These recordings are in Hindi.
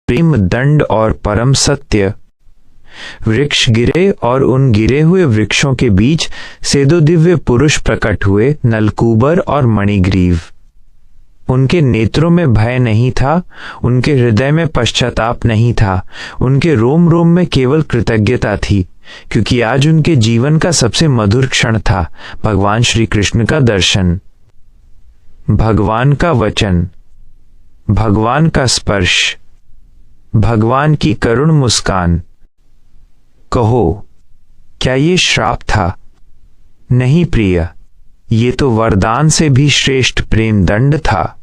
प्रेम दंड और परम सत्य। वृक्ष गिरे और उन गिरे हुए वृक्षों के बीच से दो दिव्य पुरुष प्रकट हुए, नलकूबर और मणिग्रीव। उनके नेत्रों में भय नहीं था, उनके हृदय में पश्चाताप नहीं था, उनके रोम रोम में केवल कृतज्ञता थी, क्योंकि आज उनके जीवन का सबसे मधुर क्षण था, भगवान श्री कृष्ण का दर्शन, भगवान का वचन, भगवान का स्पर्श, भगवान की करुण मुस्कान। कहो, क्या ये श्राप था? नहीं प्रिय, ये तो वरदान से भी श्रेष्ठ प्रेम दंड था।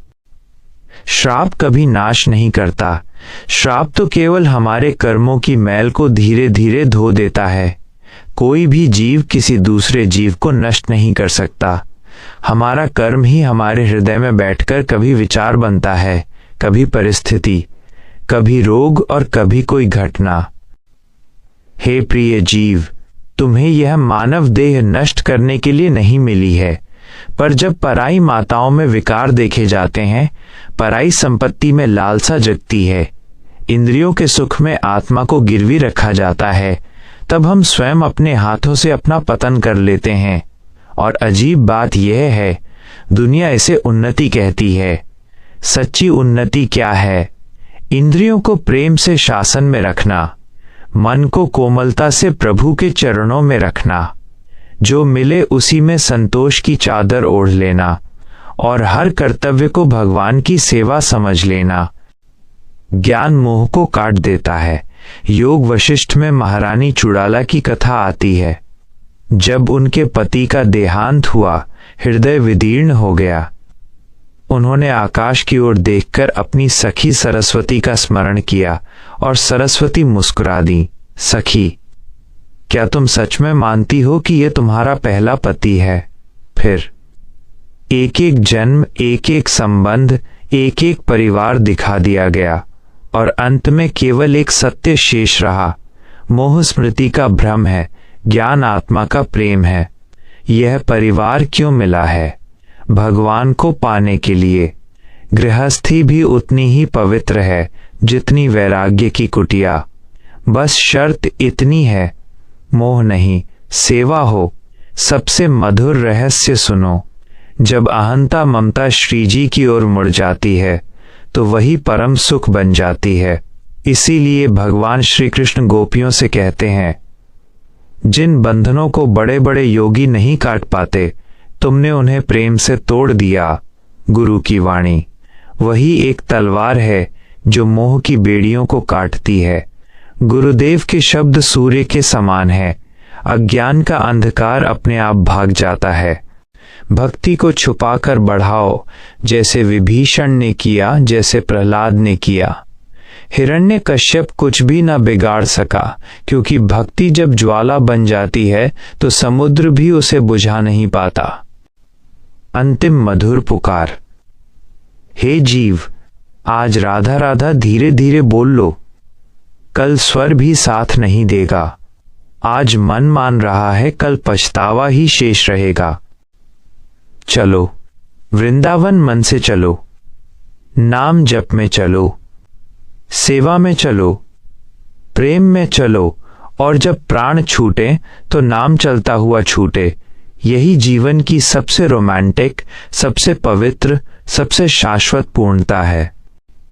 श्राप कभी नाश नहीं करता, श्राप तो केवल हमारे कर्मों की मैल को धीरे धीरे धो देता है। कोई भी जीव किसी दूसरे जीव को नष्ट नहीं कर सकता। हमारा कर्म ही हमारे हृदय में बैठकर कभी विचार बनता है, कभी परिस्थिति, कभी रोग और कभी कोई घटना। हे प्रिय जीव, तुम्हें यह मानव देह नष्ट करने के लिए नहीं मिली है, पर जब पराई माताओं में विकार देखे जाते हैं, पराई संपत्ति में लालसा जगती है, इंद्रियों के सुख में आत्मा को गिरवी रखा जाता है, तब हम स्वयं अपने हाथों से अपना पतन कर लेते हैं। और अजीब बात यह है, दुनिया इसे उन्नति कहती है। सच्ची उन्नति क्या है? इंद्रियों को प्रेम से शासन में रखना, मन को कोमलता से प्रभु के चरणों में रखना, जो मिले उसी में संतोष की चादर ओढ़ लेना और हर कर्तव्य को भगवान की सेवा समझ लेना। ज्ञान मोह को काट देता है। योग वशिष्ठ में महारानी चुड़ाला की कथा आती है। जब उनके पति का देहांत हुआ, हृदय विदीर्ण हो गया। उन्होंने आकाश की ओर देखकर अपनी सखी सरस्वती का स्मरण किया और सरस्वती मुस्कुरा दी। सखी, क्या तुम सच में मानती हो कि यह तुम्हारा पहला पति है? फिर एक एक जन्म, एक एक संबंध, एक एक परिवार दिखा दिया गया और अंत में केवल एक सत्य शेष रहा। मोह स्मृति का भ्रम है, ज्ञान आत्मा का प्रेम है। यह परिवार क्यों मिला है? भगवान को पाने के लिए। गृहस्थी भी उतनी ही पवित्र है जितनी वैराग्य की कुटिया। बस शर्त इतनी है, मोह नहीं, सेवा हो। सबसे मधुर रहस्य सुनो, जब अहंता ममता श्री जी की ओर मुड़ जाती है तो वही परम सुख बन जाती है। इसीलिए भगवान श्री कृष्ण गोपियों से कहते हैं, जिन बंधनों को बड़े बड़े योगी नहीं काट पाते, तुमने उन्हें प्रेम से तोड़ दिया। गुरु की वाणी वही एक तलवार है जो मोह की बेड़ियों को काटती है। गुरुदेव के शब्द सूर्य के समान है। अज्ञान का अंधकार अपने आप भाग जाता है। भक्ति को छुपाकर बढ़ाओ, जैसे विभीषण ने किया, जैसे प्रहलाद ने किया। हिरण्यकश्यप कुछ भी न बिगाड़ सका, क्योंकि भक्ति जब ज्वाला बन जाती है तो समुद्र भी उसे बुझा नहीं पाता। अंतिम मधुर पुकार। हे जीव, आज राधा राधा धीरे धीरे बोल लो। कल स्वर भी साथ नहीं देगा। आज मन मान रहा है, कल पछतावा ही शेष रहेगा। चलो वृंदावन मन से चलो, नाम जप में चलो, सेवा में चलो, प्रेम में चलो, और जब प्राण छूटे तो नाम चलता हुआ छूटे। यही जीवन की सबसे रोमांटिक, सबसे पवित्र, सबसे शाश्वत पूर्णता है।